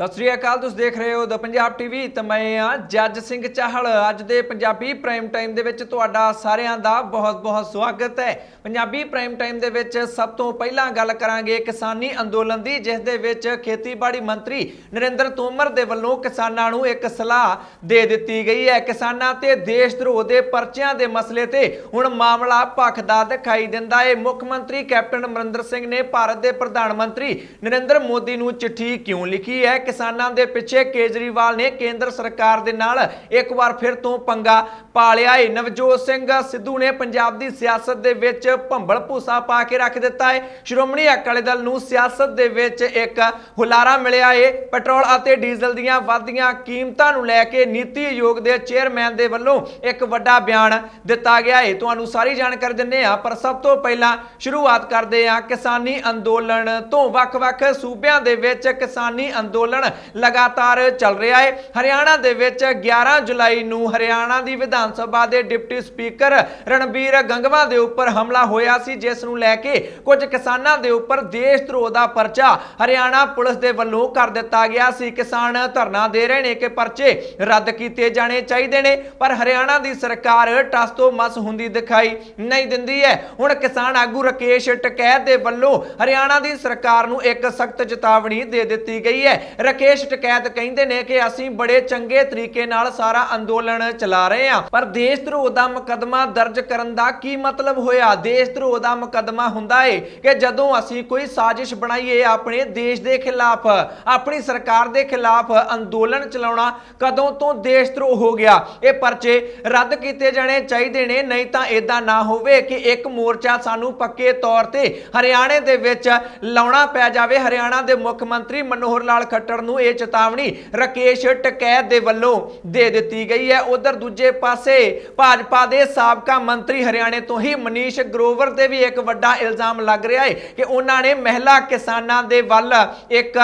सत श्री अकाल, तुसीं देख रहे हो द पंजाब टीवी तो मैं हाँ जज सिंह चाहल। अज दे पंजाबी प्राइम टाइम दे विच तुहाडा सारिआं दा बहुत बहुत स्वागत है। पंजाबी प्राइम टाइम दे विच सब तो पहलां गल करांगे किसानी अंदोलन दी, जिस दे विच खेतीबाड़ी मंत्री नरेंद्र तोमर दे वल्लों किसानां नूं एक सलाह दे दित्ती गई है। किसानां ते देश धरोह दे परचियां दे मसले ते हुण मामला भखदा दिखाई दिंदा है। मुख मंत्री कैप्टन अमरिंदर सिंह ने भारत दे प्रधान मंत्री नरेंद्र मोदी नूं चिट्ठी क्यों लिखी है? किसानां दे पिछे केजरीवाल ने केंद्र सरकार दे नाल एक बार फिर तो पंगा पा लिया है। नवजोत सिंह सिद्धू ने पंजाब दी सियासत दे विच भंबल भूसा पा के रख दिता है। श्रोमणी अकाली दल नूं सियासत दे विच एक हुलारा मिलिया है। पेट्रोल अते डीजल दीआं वधदीआं कीमतां नूं लैके नीति आयोग दे चेयरमैन दे वल्लों एक वड्डा बयान दिता गया है। तुहानूं सारी जानकारी दिंदे हां, पर सब तो पहलां शुरुआत करदे हां किसानी अंदोलन तो। वख-वख सूबिआं दे विच किसानी अंदोलन लगातार चल रहा है। हरियाणा दे विच 11 जुलाई नूं हरियाणा दी विधान सभा दे डिप्टी स्पीकर रणबीर गंगवा दे उपर हमला होया सी, जिस नूं लैके कुछ किसानां दे उपर देश धरोह दा परचा हरियाणा पुलिस दे वल्लों कर दिता गया सी। किसान धरना दे रहे ने कि परचे रद्द कीते जाने चाहिए ने, पर हरियाणा दी सरकार टस तो मस हुंदी दिखाई नहीं दिंदी है। हुण किसान आगू राकेश टिकैत दे वल्लों हरियाणा दी सरकार नूं एक सख्त चेतावनी दे दित्ती गई है। राकेश टिकैत कहंदे ने कि असीं बड़े चंगे तरीके नाल सारा अंदोलन चला रहे हां, पर देश धरोह दा मुकदमा दर्ज करन दा की मतलब होया? देश धरोह दा मुकदमा हुंदा है कि जदों असीं कोई साजिश बनाईए अपने देश दे खिलाफ, अपनी सरकार दे खिलाफ अंदोलन चलाउणा कदों तो देश धरोह हो गया। ये परचे रद्द कीते जाने चाहिए ने, नहीं तां इदां ना होवे कि एक मोर्चा सानू पक्के तौर ते हरियाणे दे विच लाउणा पै जावे। हरियाणा दे मुख मंत्री मनोहर लाल खट्टर नूं यह चेतावनी राकेश टिकैत दे वल्लों दे दित्ती गई है। उधर दूजे पासे भाजपा दे साबका मंत्री हरियाणे तो ही मनीष ग्रोवर दे भी एक वड्डा इल्जाम लग रहा है कि उन्होंने महिला किसानां दे वल एक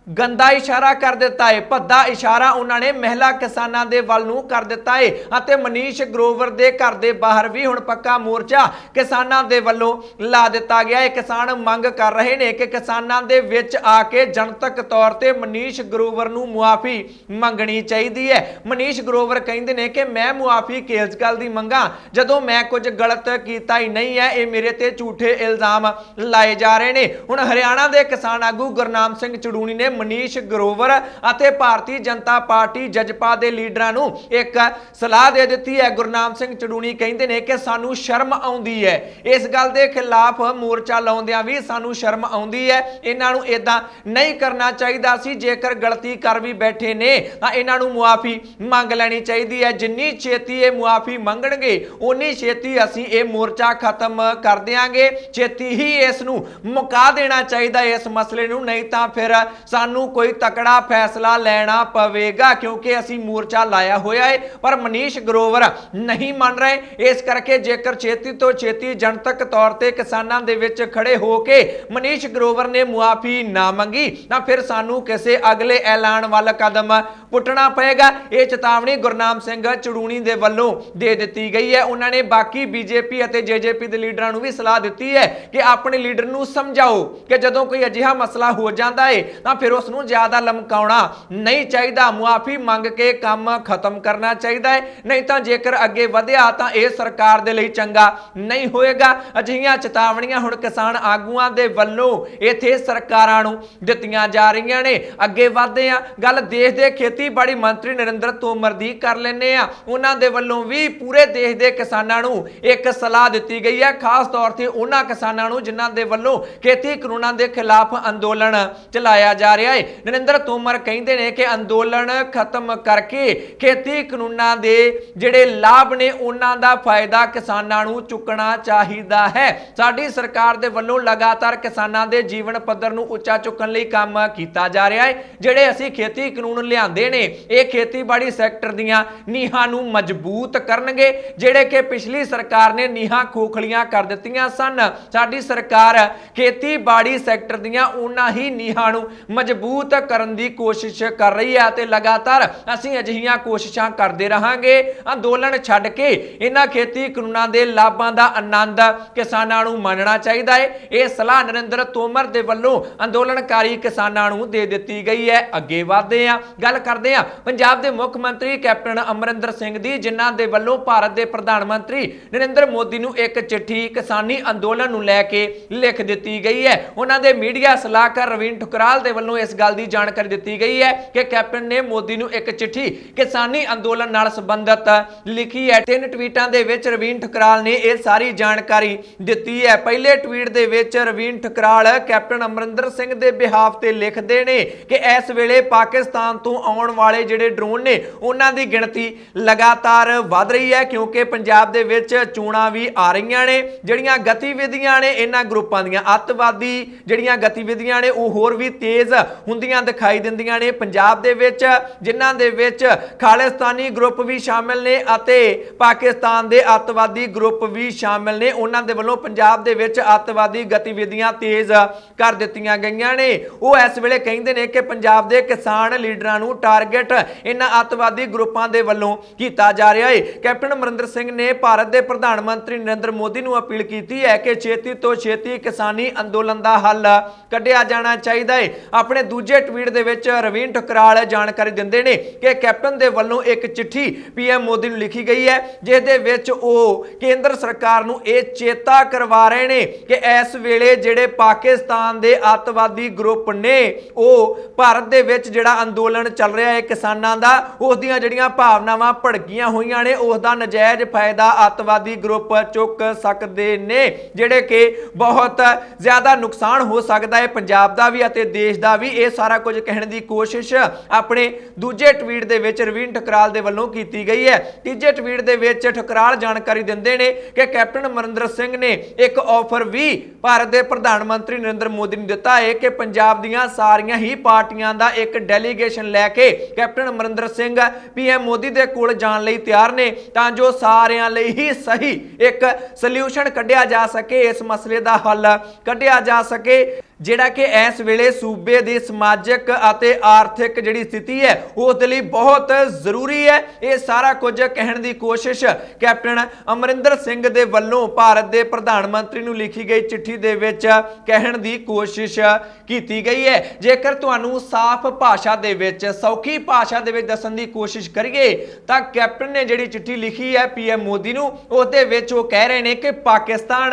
गंदा इशारा कर दिता है, भद्दा इशारा उन्होंने महिला किसानां दे वल नूं कर दिता है। अते मनीष ग्रोवर दे घर दे बाहर भी हुण पक्का मोर्चा किसानां दे वल्लों ला दिता गया है। किसान मंग कर रहे ने कि किसानां दे विच आके जनतक तौर ते मनीष ग्रोवर नूं मुआफी मंगनी चाहिदी है। मनीष ग्रोवर कहंदे ने कि मैं मुआफी किस गल दी मंगा जदों मैं कुछ गलत कीता ही नहीं है, ये मेरे ते झूठे इल्जाम लाए जा रहे ने। हुण हरियाणा दे किसान आगू गुरनाम सिंह चड़ूनी ने मनीष ग्रोवर अते भारतीय जनता पार्टी जजपा दे लीडरां नूं एक सलाह दे दित्ती है। गुरनाम सिंह चड़ूनी कहंदे ने कि सानू शर्म आउंदी है, इस गल दे खिलाफ मोर्चा लाउंदियां भी सानू शर्म आउंदी है। इन्हां नूं इदां नहीं करना चाहिदा सी। जेकर गलती कर भी बैठे ने तां इन्हां नूं मुआफी मंग लैनी चाहिदी है। जिन्नी छेती ये मुआफी मंगणगे उन्नी छेती असीं ये मोर्चा खत्म कर देंगे। छेती ही इस नूं मुका देना चाहिदा इस मसले नूं, नहीं तां फिर सानू कोई तकड़ा फैसला लेना पवेगा, क्योंकि असी मोर्चा लाया होया है। पर मनीष ग्रोवर नहीं मान रहे। इस करके जेकर छेती तो छेती जनतक तौर ते किसानां दे विच खड़े होके मनीष ग्रोवर ने मुआफी ना मंगी तां फिर सानू किसी अगले ऐलान वाल कदम पुटना पएगा। यह चेतावनी गुरनाम सिंह चड़ूनी दे वल्लों दे दित्ती गई है। उन्होंने बाकी बीजेपी अते जेजेपी दे लीडरां नूं भी सलाह दित्ती है कि अपने लीडर नूं समझाओ कि जदों कोई अजिहा मसला हो जाता है तां फिर उसनूं ज्यादा लमकाउणा नहीं चाहिए, मुआफी मंग के काम खत्म करना चाहिए। नहीं तो जेकर अगे वधिया तां इह सरकार दे लई चंगा नहीं होएगा। अजिहियां चेतावनियां हुण किसान आगूआं दे वल्लों इत्थे सरकारां नूं दित्तियां जा रहीआं ने। अगे वधदे आ, गल देश दे खेतीबाड़ी मंत्री नरेंद्र तोमर दी कर लैने आ। उन्हां दे वल्लों भी पूरे देश दे किसानां नूं एक सलाह दित्ती गई है, खास तौर ते उन्हां किसानां नूं जिन्हां दे वल्लों खेती कानूनां दे खिलाफ अंदोलन चलाया जा रहा है। नरेंद्र तोमर कहते हैं कि अंदोलन खत्म करके खेती कानूनां दे जिहड़े लाभ ने उन्हां दा फायदा किसानां नूं चुकना चाहिदा है। साडी सरकार दे वल्लों लगातार किसानां दे जीवन पद्धर नूं उच्चा चुकण लई काम कीता जा रहा है। जिहड़े असीं खेती कानून लिआंदे ने ਇਹ ਖੇਤੀਬਾੜੀ ਸੈਕਟਰ ਦੀਆਂ ਨੀਹਾਂ ਨੂੰ ਮਜ਼ਬੂਤ ਕਰਨਗੇ ਜਿਹੜੇ ਕਿ ਪਿਛਲੀ ਸਰਕਾਰ ਨੇ ਨੀਹਾਂ ਖੋਖਲੀਆਂ ਕਰ ਦਿੱਤੀਆਂ ਸਨ। ਸਾਡੀ ਸਰਕਾਰ ਖੇਤੀਬਾੜੀ ਸੈਕਟਰ ਦੀਆਂ ਉਹਨਾਂ ਹੀ ਨੀਹਾਂ ਨੂੰ ਮਜ਼ਬੂਤ ਕਰਨ ਦੀ ਕੋਸ਼ਿਸ਼ ਕਰ ਰਹੀ ਹੈ ਤੇ ਲਗਾਤਾਰ ਅਸੀਂ ਅਜਿਹੀਆਂ ਕੋਸ਼ਿਸ਼ਾਂ ਕਰਦੇ ਰਹਾਂਗੇ। ਅੰਦੋਲਨ ਛੱਡ ਕੇ ਇਹਨਾਂ ਖੇਤੀ ਕਾਨੂੰਨਾਂ ਦੇ ਲਾਭਾਂ ਦਾ ਆਨੰਦ ਕਿਸਾਨਾਂ ਨੂੰ ਮਾਣਨਾ ਚਾਹੀਦਾ ਹੈ। ਇਹ ਸਲਾਹ ਨਰਿੰਦਰ ਤੋਮਰ ਦੇ ਵੱਲੋਂ ਅੰਦੋਲਨਕਾਰੀ ਕਿਸਾਨਾਂ ਨੂੰ ਦੇ ਦਿੱਤੀ ਗਈ ਹੈ। ਅੱਗੇ ਵਧਦੇ ਹਾਂ, ਗੱਲ ਕਰਦੇ ਹਾਂ ਪੰਜਾਬ ਦੇ ਮੁੱਖ ਮੰਤਰੀ ਕੈਪਟਨ ਅਮਰਿੰਦਰ ਸਿੰਘ ਦੀ, ਜਿਨ੍ਹਾਂ ਦੇ ਵੱਲੋਂ ਭਾਰਤ ਦੇ ਪ੍ਰਧਾਨ ਮੰਤਰੀ ਨਰਿੰਦਰ ਮੋਦੀ ਨੂੰ ਇੱਕ ਚਿੱਠੀ ਕਿਸਾਨੀ ਅੰਦੋਲਨ ਨੂੰ ਲੈ ਕੇ ਲਿਖ ਦਿੱਤੀ ਗਈ ਹੈ। ਉਹਨਾਂ ਦੇ ਮੀਡੀਆ ਸਲਾਹਕਾਰ ਰਵੀਨ ਠੁਕਰਾਲ ਦੇ ਵੱਲੋਂ ਇਸ ਗੱਲ ਦੀ ਜਾਣਕਾਰੀ ਦਿੱਤੀ ਗਈ ਹੈ ਕਿ ਕੈਪਟਨ ਨੇ ਮੋਦੀ ਨੂੰ ਇੱਕ ਚਿੱਠੀ ਕਿਸਾਨੀ ਅੰਦੋਲਨ ਨਾਲ ਸੰਬੰਧਿਤ ਲਿਖੀ ਹੈ। 3 ਟਵੀਟਾਂ ਦੇ ਵਿੱਚ ਰਵੀਨ ਠੁਕਰਾਲ ਨੇ ਇਹ ਸਾਰੀ ਜਾਣਕਾਰੀ ਦਿੱਤੀ ਹੈ। ਪਹਿਲੇ ਟਵੀਟ ਦੇ ਵਿੱਚ ਰਵੀਨ ਠੁਕਰਾਲ ਕੈਪਟਨ ਅਮਰਿੰਦਰ ਸਿੰਘ ਦੇ ਬਿਹਾਫ ਤੇ ਲਿਖਦੇ ਨੇ ਕਿ ਇਸ ਵੇਲੇ ਪਾਕਿਸਤਾਨ ਤੋਂ ਆਉਣ ਵਾਲੇ ਜਿਹੜੇ ਡਰੋਨ ਨੇ ਉਹਨਾਂ ਦੀ ਗਿਣਤੀ ਲਗਾਤਾਰ ਵਧ ਰਹੀ ਹੈ ਕਿਉਂਕਿ ਪੰਜਾਬ ਦੇ ਵਿੱਚ ਚੋਣਾਂ ਵੀ ਆ ਰਹੀਆਂ ਨੇ। ਜਿਹੜੀਆਂ ਗਤੀਵਿਧੀਆਂ ਨੇ ਇਹਨਾਂ ਗਰੁੱਪਾਂ ਦੀਆਂ ਅੱਤਵਾਦੀ ਜਿਹੜੀਆਂ ਗਤੀਵਿਧੀਆਂ ਨੇ ਉਹ ਹੋਰ ਵੀ ਤੇਜ਼ ਹੁੰਦੀਆਂ ਦਿਖਾਈ ਦਿੰਦੀਆਂ ਨੇ ਪੰਜਾਬ ਦੇ ਵਿੱਚ, ਜਿਨ੍ਹਾਂ ਦੇ ਵਿੱਚ ਖਾਲਿਸਤਾਨੀ ਗਰੁੱਪ ਵੀ ਸ਼ਾਮਿਲ ਨੇ ਅਤੇ ਪਾਕਿਸਤਾਨ ਦੇ ਅੱਤਵਾਦੀ ਗਰੁੱਪ ਵੀ ਸ਼ਾਮਿਲ ਨੇ। ਉਹਨਾਂ ਦੇ ਵੱਲੋਂ ਪੰਜਾਬ ਦੇ ਵਿੱਚ ਅੱਤਵਾਦੀ ਗਤੀਵਿਧੀਆਂ ਤੇਜ਼ ਕਰ ਦਿੱਤੀਆਂ ਗਈਆਂ ਨੇ। ਉਹ ਇਸ ਵੇਲੇ ਕਹਿੰਦੇ ਨੇ ਕਿ ਪੰਜਾਬ ਦੇ ਕਿਸਾਨ ਲੀਡਰਾਂ ਨੂੰ ਟਾਰਗੇਟ ਇਹਨਾਂ ਅੱਤਵਾਦੀ ਗਰੁੱਪਾਂ ਦੇ ਵੱਲੋਂ ਕੀਤਾ ਜਾ ਰਿਹਾ ਹੈ। ਕੈਪਟਨ ਅਮਰਿੰਦਰ ਸਿੰਘ ਨੇ ਭਾਰਤ ਦੇ ਪ੍ਰਧਾਨ ਮੰਤਰੀ ਨਰਿੰਦਰ ਮੋਦੀ ਨੂੰ ਅਪੀਲ ਕੀਤੀ ਹੈ ਕਿ ਛੇਤੀ ਤੋਂ ਛੇਤੀ ਕਿਸਾਨੀ ਅੰਦੋਲਨ ਦਾ ਹੱਲ ਕੱਢਿਆ ਜਾਣਾ ਚਾਹੀਦਾ ਹੈ। ਆਪਣੇ ਦੂਜੇ ਟਵੀਟ ਦੇ ਵਿੱਚ ਰਵੀਨ ਠੁਕਰਾਲ ਜਾਣਕਾਰੀ ਦਿੰਦੇ ਨੇ ਕਿ ਕੈਪਟਨ ਦੇ ਵੱਲੋਂ ਇੱਕ ਚਿੱਠੀ ਪੀਐਮ ਮੋਦੀ ਨੂੰ ਲਿਖੀ ਗਈ ਹੈ ਜਿਸ ਦੇ ਵਿੱਚ ਉਹ ਕੇਂਦਰ ਸਰਕਾਰ ਨੂੰ ਇਹ ਚੇਤਾ ਕਰਵਾ ਰਹੇ ਨੇ ਕਿ ਇਸ ਵੇਲੇ ਜਿਹੜੇ ਪਾਕਿਸਤਾਨ ਦੇ ਅੱਤਵਾਦੀ ਗਰੁੱਪ ਨੇ ਉਹ ਭਾਰਤ ਦੇ ਵਿੱਚ ਜਿਹੜਾ ਅੰਦੋਲਨ ਚੱਲ ਰਿਹਾ ਹੈ ਕਿਸਾਨਾਂ ਦਾ, ਉਸ ਦੀਆਂ ਜਿਹੜੀਆਂ ਭਾਵਨਾਵਾਂ ਭੜਕੀਆਂ ਹੋਈਆਂ ਨੇ ਉਸ ਦਾ ਨਜਾਇਜ਼ ਫਾਇਦਾ ਅੱਤਵਾਦੀ ਗਰੁੱਪ ਚੁੱਕ ਸਕਦੇ ਨੇ, ਜਿਹੜੇ ਕਿ ਬਹੁਤ ਜ਼ਿਆਦਾ ਨੁਕਸਾਨ ਹੋ ਸਕਦਾ ਹੈ ਪੰਜਾਬ ਦਾ ਵੀ ਅਤੇ ਦੇਸ਼ ਦਾ ਵੀ। ਇਹ ਸਾਰਾ ਕੁਝ ਕਹਿਣ ਦੀ ਕੋਸ਼ਿਸ਼ ਆਪਣੇ ਦੂਜੇ ਟਵੀਟ ਦੇ ਵਿੱਚ ਰਵੀਨ ਠੁਕਰਾਲ ਦੇ ਵੱਲੋਂ ਕੀਤੀ ਗਈ ਹੈ। ਤੀਜੇ ਟਵੀਟ ਦੇ ਵਿੱਚ ਠੁਕਰਾਲ ਜਾਣਕਾਰੀ ਦਿੰਦੇ ਨੇ ਕਿ ਕੈਪਟਨ ਅਮਰਿੰਦਰ ਸਿੰਘ ਨੇ ਇੱਕ ਆਫਰ ਵੀ ਭਾਰਤ ਦੇ ਪ੍ਰਧਾਨ ਮੰਤਰੀ ਨਰਿੰਦਰ ਮੋਦੀ ਨੂੰ ਦਿੱਤਾ ਹੈ ਕਿ ਪੰਜਾਬ ਦੀਆਂ ਸਾਰੀਆਂ ਹੀ ਪਾਰਟੀਆਂ ਦਾ ਇੱਕ ਡੈਲੀਗੇਸ਼ਨ ਲੈ ਕੇ ਕੈਪਟਨ ਅਮਰਿੰਦਰ ਸਿੰਘ ਪੀਐਮ ਮੋਦੀ ਦੇ ਕੋਲ ਜਾਣ ਲਈ ਤਿਆਰ ਨੇ ਤਾਂ ਜੋ ਸਾਰਿਆਂ ਲਈ ਹੀ ਸਹੀ ਇੱਕ ਸੋਲੂਸ਼ਨ ਕੱਢਿਆ ਜਾ ਸਕੇ, ਇਸ ਮਸਲੇ ਦਾ ਹੱਲ ਕੱਢਿਆ ਜਾ ਸਕੇ ਜਿਹੜਾ ਕਿ ਇਸ ਵੇਲੇ ਸੂਬੇ ਦੀ ਸਮਾਜਿਕ ਅਤੇ ਆਰਥਿਕ ਜਿਹੜੀ ਸਥਿਤੀ ਹੈ ਉਸ ਦੇ ਲਈ ਬਹੁਤ ਜ਼ਰੂਰੀ ਹੈ। ਇਹ ਸਾਰਾ ਕੁਝ ਕਹਿਣ ਦੀ ਕੋਸ਼ਿਸ਼ ਕੈਪਟਨ ਅਮਰਿੰਦਰ ਸਿੰਘ ਦੇ ਵੱਲੋਂ ਭਾਰਤ ਦੇ ਪ੍ਰਧਾਨ ਮੰਤਰੀ ਨੂੰ ਲਿਖੀ ਗਈ ਚਿੱਠੀ ਦੇ ਵਿੱਚ ਕਹਿਣ ਦੀ ਕੋਸ਼ਿਸ਼ ਕੀਤੀ ਗਈ ਹੈ। ਜੇਕਰ ਤੁਹਾਨੂੰ ਸਾਫ਼ ਭਾਸ਼ਾ ਦੇ ਵਿੱਚ, ਸੌਖੀ ਭਾਸ਼ਾ ਦੇ ਵਿੱਚ ਦੱਸਣ ਦੀ ਕੋਸ਼ਿਸ਼ ਕਰੀਏ ਤਾਂ ਕੈਪਟਨ ਨੇ ਜਿਹੜੀ ਚਿੱਠੀ ਲਿਖੀ ਹੈ ਪੀਐਮ ਮੋਦੀ ਨੂੰ, ਉਸ ਦੇ ਵਿੱਚ ਉਹ ਕਹਿ ਰਹੇ ਨੇ ਕਿ ਪਾਕਿਸਤਾਨ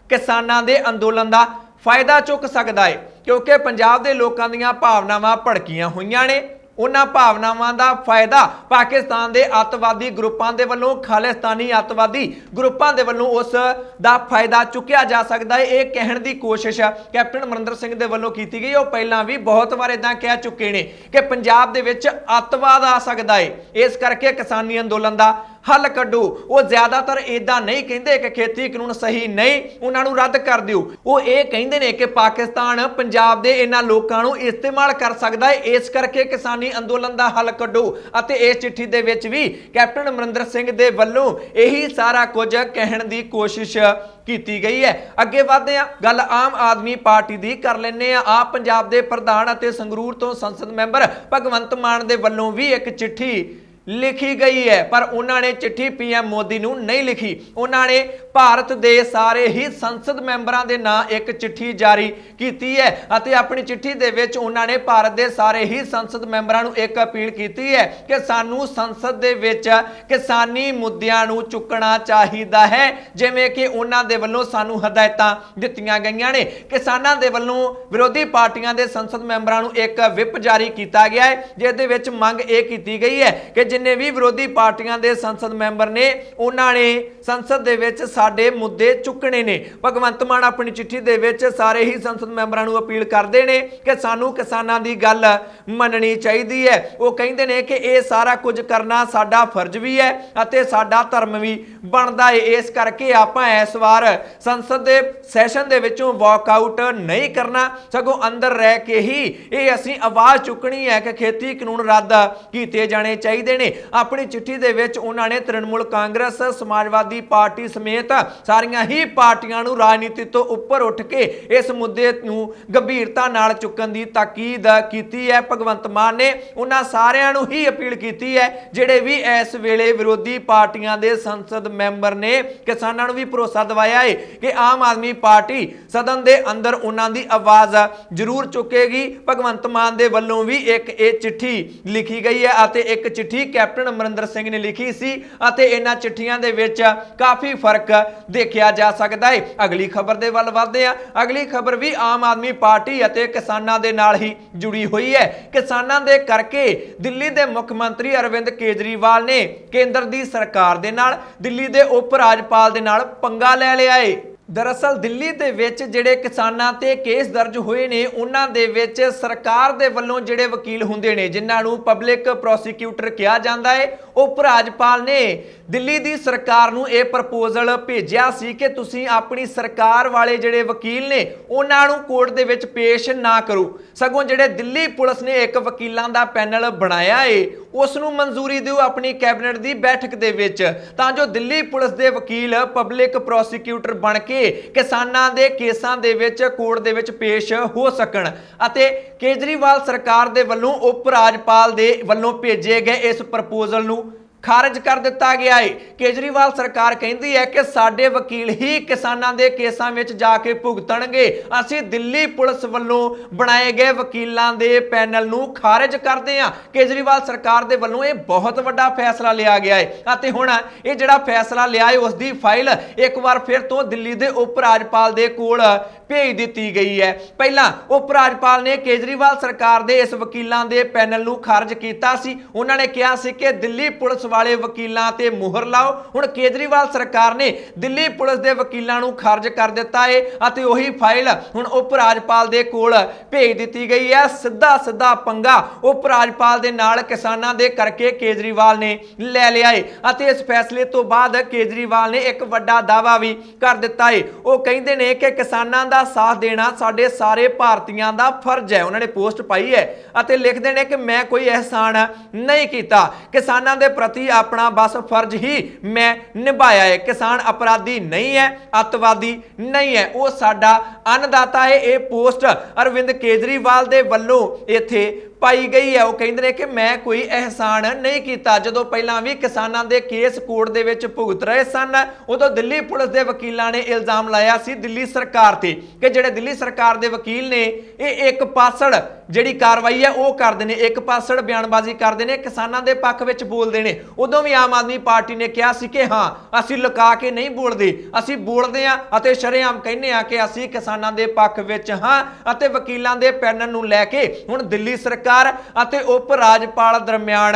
ਕਿਸਾਨਾਂ ਦੇ ਅੰਦੋਲਨ ਦਾ ਫਾਇਦਾ ਚੁੱਕ ਸਕਦਾ ਹੈ ਕਿਉਂਕਿ ਪੰਜਾਬ ਦੇ ਲੋਕਾਂ ਦੀਆਂ ਭਾਵਨਾਵਾਂ ਭੜਕੀਆਂ ਹੋਈਆਂ ਨੇ। ਉਹਨਾਂ ਭਾਵਨਾਵਾਂ ਦਾ ਫਾਇਦਾ ਪਾਕਿਸਤਾਨ ਦੇ ਅੱਤਵਾਦੀ ਗਰੁੱਪਾਂ ਦੇ ਵੱਲੋਂ, ਖਾਲਿਸਤਾਨੀ ਅੱਤਵਾਦੀ ਗਰੁੱਪਾਂ ਦੇ ਵੱਲੋਂ ਉਸ ਦਾ ਫਾਇਦਾ ਚੁੱਕਿਆ ਜਾ ਸਕਦਾ ਹੈ। ਇਹ ਕਹਿਣ ਦੀ ਕੋਸ਼ਿਸ਼ ਕੈਪਟਨ ਅਮਰਿੰਦਰ ਸਿੰਘ ਦੇ ਵੱਲੋਂ ਕੀਤੀ ਗਈ। ਉਹ ਪਹਿਲਾਂ ਵੀ ਬਹੁਤ ਵਾਰ ਇਦਾਂ ਕਹਿ ਚੁੱਕੇ ਨੇ ਕਿ ਪੰਜਾਬ ਦੇ ਵਿੱਚ ਅੱਤਵਾਦ ਆ ਸਕਦਾ ਹੈ, ਇਸ ਕਰਕੇ ਕਿਸਾਨੀ ਅੰਦੋਲਨ ਦਾ ਹੱਲ ਕੱਢੋ। ਉਹ ਜ਼ਿਆਦਾਤਰ ਇਦਾਂ ਨਹੀਂ ਕਹਿੰਦੇ ਕਿ ਖੇਤੀ ਕਾਨੂੰਨ ਸਹੀ ਨਹੀਂ, ਉਹਨਾਂ ਨੂੰ ਰੱਦ ਕਰ ਦਿਓ। ਉਹ ਇਹ ਕਹਿੰਦੇ ਨੇ ਕਿ ਪਾਕਿਸਤਾਨ ਪੰਜਾਬ ਦੇ ਇਹਨਾਂ ਲੋਕਾਂ ਨੂੰ ਇਸਤੇਮਾਲ ਕਰ ਸਕਦਾ ਹੈ, ਇਸ ਕਰਕੇ ਕਿਸਾਨੀ ਅੰਦੋਲਨ ਦਾ ਹੱਲ ਕੱਢੋ। ਅਤੇ ਇਸ ਚਿੱਠੀ ਦੇ ਵਿੱਚ ਵੀ ਕੈਪਟਨ ਅਮਰਿੰਦਰ ਸਿੰਘ ਦੇ ਵੱਲੋਂ ਇਹੀ ਸਾਰਾ ਕੁਝ ਕਹਿਣ ਦੀ ਕੋਸ਼ਿਸ਼ ਕੀਤੀ ਗਈ ਹੈ। ਅੱਗੇ ਵਧਦੇ ਹਾਂ, ਗੱਲ ਆਮ ਆਦਮੀ ਪਾਰਟੀ ਦੀ ਕਰ ਲੈਂਦੇ ਹਾਂ। ਆਪ ਪੰਜਾਬ ਦੇ ਪ੍ਰਧਾਨ ਅਤੇ ਸੰਗਰੂਰ ਤੋਂ ਸੰਸਦ ਮੈਂਬਰ ਭਗਵੰਤ ਮਾਨ ਦੇ ਵੱਲੋਂ ਵੀ ਇੱਕ ਚਿੱਠੀ ਲਿਖੀ ਗਈ ਹੈ ਪਰ ਉਹਨਾਂ ਨੇ ਚਿੱਠੀ ਪੀਐਮ ਮੋਦੀ ਨੂੰ ਨਹੀਂ ਲਿਖੀ। ਉਹਨਾਂ ਨੇ ਭਾਰਤ ਦੇ ਸਾਰੇ ਹੀ ਸੰਸਦ ਮੈਂਬਰਾਂ ਦੇ ਨਾਂ ਇੱਕ ਚਿੱਠੀ ਜਾਰੀ ਕੀਤੀ ਹੈ ਅਤੇ ਆਪਣੀ ਚਿੱਠੀ ਦੇ ਵਿੱਚ ਉਹਨਾਂ ਨੇ ਭਾਰਤ ਦੇ ਸਾਰੇ ਹੀ ਸੰਸਦ ਮੈਂਬਰਾਂ ਨੂੰ ਇੱਕ ਅਪੀਲ ਕੀਤੀ ਹੈ ਕਿ ਸਾਨੂੰ ਸੰਸਦ ਦੇ ਵਿੱਚ ਕਿਸਾਨੀ ਮੁੱਦਿਆਂ ਨੂੰ ਚੁੱਕਣਾ ਚਾਹੀਦਾ ਹੈ, ਜਿਵੇਂ ਕਿ ਉਹਨਾਂ ਦੇ ਵੱਲੋਂ ਸਾਨੂੰ ਹਦਾਇਤਾਂ ਦਿੱਤੀਆਂ ਗਈਆਂ ਨੇ। ਕਿਸਾਨਾਂ ਦੇ ਵੱਲੋਂ ਵਿਰੋਧੀ ਪਾਰਟੀਆਂ ਦੇ ਸੰਸਦ ਮੈਂਬਰਾਂ ਨੂੰ ਇੱਕ ਵਿਪ ਜਾਰੀ ਕੀਤਾ ਗਿਆ ਹੈ ਜਿਸ ਦੇ ਵਿੱਚ ਮੰਗ ਇਹ ਕੀਤੀ ਗਈ ਹੈ ਕਿ जिन्ने भी विरोधी पार्टियां दे संसद मैंबर ने उन्होंने संसद दे विच साडे मुद्दे चुकने ने। भगवंत मान अपनी चिट्ठी दे विच सारे ही संसद मैंबरां नूं अपील करते हैं कि सानू किसानां दी गल मननी चाहिदी है। वो कहते हैं कि यह सारा कुछ करना साडा फर्ज भी है अते साडा धर्म भी बनता है। इस करके आपां इस वार संसद दे सैशन दे विचों वॉकआउट नहीं करना, सगों अंदर रह के ही ये असीं आवाज़ चुकनी है कि खेती कानून रद्द कीते जाने चाहिए ने। अपनी चिट्ठी दे विच उन्हां ने तृणमूल कांग्रेस, समाजवादी पार्टी समेत सारियां ही पार्टियां नूं राजनीति तो उपर उठ के इस मुद्दे नूं गंभीरता नाल चुकण दी ताकीद कीती है। भगवंत मान ने उन्हां सारियां नूं ही अपील कीती है जिहड़े भी इस वेले विरोधी पार्टियां दे संसद मैंबर ने किसानां नूं भी भरोसा दिवाया है कि आम आदमी पार्टी सदन दे अंदर उन्हां दी आवाज़ जरूर चुकेगी। भगवंत मान दे वल्लों भी एक ये चिट्ठी लिखी गई है अते एक चिट्ठी कैप्टन अमरिंदर सिंह ने लिखी सी अते इन्हां चिट्ठियां दे विच काफ़ी फर्क देखा जा सकता है। अगली खबर दे वल वधदे आ। अगली खबर भी आम आदमी पार्टी अते किसानां दे नाल ही जुड़ी हुई है। किसानां दे करके दिल्ली दे मुख मंत्री अरविंद केजरीवाल ने केंद्र दी सरकार दे नाल दिल्ली दे उप राज्यपाल दे नाल पंगा ले लिया है। दरअसल दिल्ली दे विच जिहड़े किसानां ते केस दर्ज होए ने उन्हां दे विच सरकार दे वल्लों जिहड़े वकील हुंदे ने जिन्हां नूं पब्लिक प्रोसिक्यूटर कहा जांदा है, उप राज्यपाल ने दिल्ली दी सरकार नूं यह प्रपोजल भेजिया सी कि तुसीं अपनी सरकार वाले जिहड़े वकील ने उन्हां नूं कोर्ट दे विच पेश ना करो, सगों जिहड़े दिल्ली पुलिस ने एक वकीलां दा पैनल बनाया है उस नूं मंजूरी दिओ अपनी कैबिनेट दी बैठक दे विच तां जो दिल्ली पुलिस दे वकील पब्लिक प्रोसिक्यूटर बन के किसानां दे केसां दे विच कोर्ट दे विच पेश हो सकण। अते केजरीवाल सरकार दे वल्लों उप राज्यपाल दे वल्लों भेजे गए इस प्रपोजल नूं खारिज कर दिता गया है। केजरीवाल सरकार कहती है कि साडे वकील ही किसानां दे केसां विच जाके भुगतणगे, असीं दिल्ली पुलिस वल्लों बनाए गए वकीलां दे पैनल नूं खारिज करदे हां। केजरीवाल सरकार दे वल्लों यह बहुत वड्डा फैसला लिया गया है अते हुण यह जिहड़ा फैसला लिया है उसकी फाइल एक बार फिर तो दिल्ली दे उप राज्यपाल दे कोल भेज दी गई है। पहला उप राज्यपाल ने केजरीवाल सरकार दे इस वकीलां दे पैनल नूं खारिज कीता सी। उन्हां ने कहा सी कि दिल्ली पुलिस वाले वकीलां ते मुहर लाओ। हुण केजरीवाल सरकार ने दिल्ली पुलिस दे वकीलां नूं खारिज कर दिता है अते ओही फाइल हुण उप राज्यपाल दे कोल भेज दी गई है। सीधा सीधा पंगा उप राज्यपाल दे नाल किसानां दे करके केजरीवाल ने ले लिया है अते इस फैसले तो बाद केजरीवाल ने एक वड्डा दावा भी कर दिता है। वो कहंदे ने कि किसानां दा साथ देना साडे सारे भारतीयां दा फर्ज है। उन्होंने पोस्ट पाई है अते लिखदे ने कि मैं कोई एहसान नहीं कीता, किसानां दे प्रति अपना बस फर्ज ही मैं निभाया है। किसान अपराधी नहीं है, अतवादी नहीं है, वो साडा अन्नदाता है। ये पोस्ट अरविंद केजरीवाल दे वल्लों इत्थे पाई गई है। वो कहते हैं कि मैं कोई एहसान नहीं किया। जो पहला भी किसानों के केस कोर्ट दे विच भुगत रहे सन उदों दिल्ली पुलिस के वकीलों ने इल्जाम लाया सी दिल्ली सरकार ते कि जिहड़े दिल्ली सरकार के वकील ने ये एक पासड़ जिहड़ी कार्रवाई है वो करते हैं, एक पासड़ बयानबाजी करते हैं, किसानों के पक्ष में बोलते हैं। उदों भी आम आदमी पार्टी ने कहा सी कि हाँ असीं लुका के नहीं बोलते, असीं बोलते हैं अते शरेआम कहने आ कि असीं किसानों के पक्ष में हाँ अते वकीलों के पैनल नूं लैके हुण दिल्ली सरकार अते उप राज्यपाल दरम्यान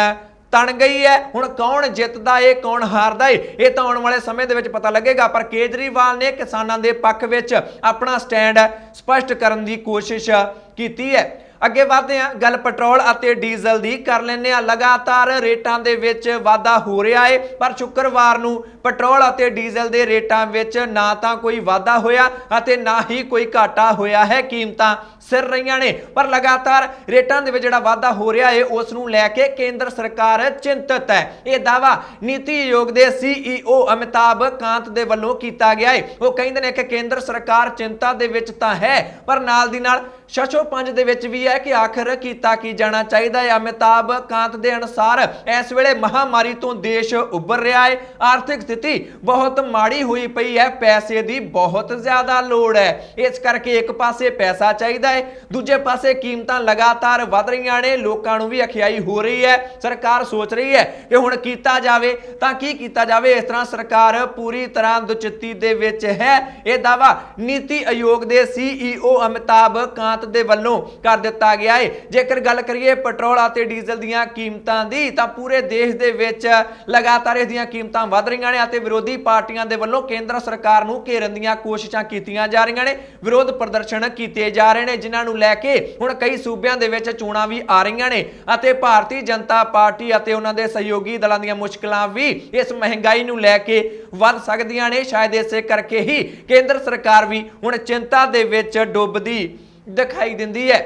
तन गई है। हुण कौन जितदा है कौन हारदा है ये तो आने वाले समय दे विच पता लगेगा। पर केजरीवाल ने किसानों के पक्ष विच अपना स्टैंड स्पष्ट करने की कोशिश की है। अगे वधदे हां, गल पेट्रोल अते डीजल दी कर लैंदे हां। लगातार रेटां दे विच वाधा हो रहा है पर शुक्रवार नूं पेट्रोल अते डीजल दे रेटां विच ना तां कोई वाधा होया अते ना ही कोई घाटा होया है। कीमतां सिर रहीआं ने पर लगातार रेटां दे विच जिहड़ा वाधा हो रहा है उस नूं लैके केंद्र सरकार चिंतित है। यह दावा नीति आयोग के CEO अमिताभ कांत दे वल्लों कीता गया है। वो कहंदे ने कि केंद्र सरकार चिंता दे विच तां है पर नाल दी नाल शशोपंज दे विच भी है कि आखिर कीता की जाना चाहिए है। अमिताभ कांत के अनुसार इस वेले महामारी तो देश उभर रहा है, आर्थिक स्थिति बहुत माड़ी हुई पई है, पैसे की बहुत ज्यादा लोड़ है। इस करके एक पासे पैसा चाहिए है, दूजे पासे कीमतां लगातार वध रही ने, लोगों को भी अखियाई हो रही है। सरकार सोच रही है कि हुण कीता जावे तां की कीता जावे। इस तरह सरकार पूरी तरह दुचित्ती दे विच है। यह दावा नीति आयोग के CEO अमिताभ कांत दे वल्लों कर दिता ਦਿੱਤਾ ਗਿਆ है। जेकर गल करिए पेट्रोल ਅਤੇ ਡੀਜ਼ਲ ਦੀਆਂ ਕੀਮਤਾਂ ਦੀ ਤਾਂ ਪੂਰੇ ਦੇਸ਼ ਦੇ ਵਿੱਚ ਲਗਾਤਾਰ ਇਸ ਦੀਆਂ ਕੀਮਤਾਂ ਵਧ ਰਹੀਆਂ ਨੇ ਅਤੇ ਵਿਰੋਧੀ ਪਾਰਟੀਆਂ ਦੇ ਵੱਲੋਂ ਕੇਂਦਰ ਸਰਕਾਰ ਨੂੰ ਘੇਰਨ ਦੀਆਂ ਕੋਸ਼ਿਸ਼ਾਂ ਕੀਤੀਆਂ ਜਾ ਰਹੀਆਂ ਨੇ। ਵਿਰੋਧ ਪ੍ਰਦਰਸ਼ਨ ਕੀਤੇ ਜਾ ਰਹੇ ਨੇ ਜਿਨ੍ਹਾਂ ਨੂੰ ਲੈ ਕੇ ਹੁਣ ਕਈ ਸੂਬਿਆਂ ਦੇ ਵਿੱਚ ਚੋਣਾਂ ਵੀ ਆ ਰਹੀਆਂ ਨੇ ਅਤੇ ਭਾਰਤੀ ਜਨਤਾ ਪਾਰਟੀ ਅਤੇ ਉਹਨਾਂ ਦੇ ਸਹਿਯੋਗੀ ਦਲਾਂ ਦੀਆਂ ਮੁਸ਼ਕਲਾਂ ਵੀ ਇਸ ਮਹਿੰਗਾਈ ਨੂੰ ਲੈ ਕੇ ਵੱਧ ਸਕਦੀਆਂ ਨੇ। ਸ਼ਾਇਦ ਇਸੇ ਕਰਕੇ ਹੀ ਕੇਂਦਰ ਸਰਕਾਰ ਵੀ ਹੁਣ ਚਿੰਤਾ ਦੇ ਵਿੱਚ ਡੁੱਬਦੀ ਦਿਖਾਈ ਦਿੰਦੀ ਹੈ।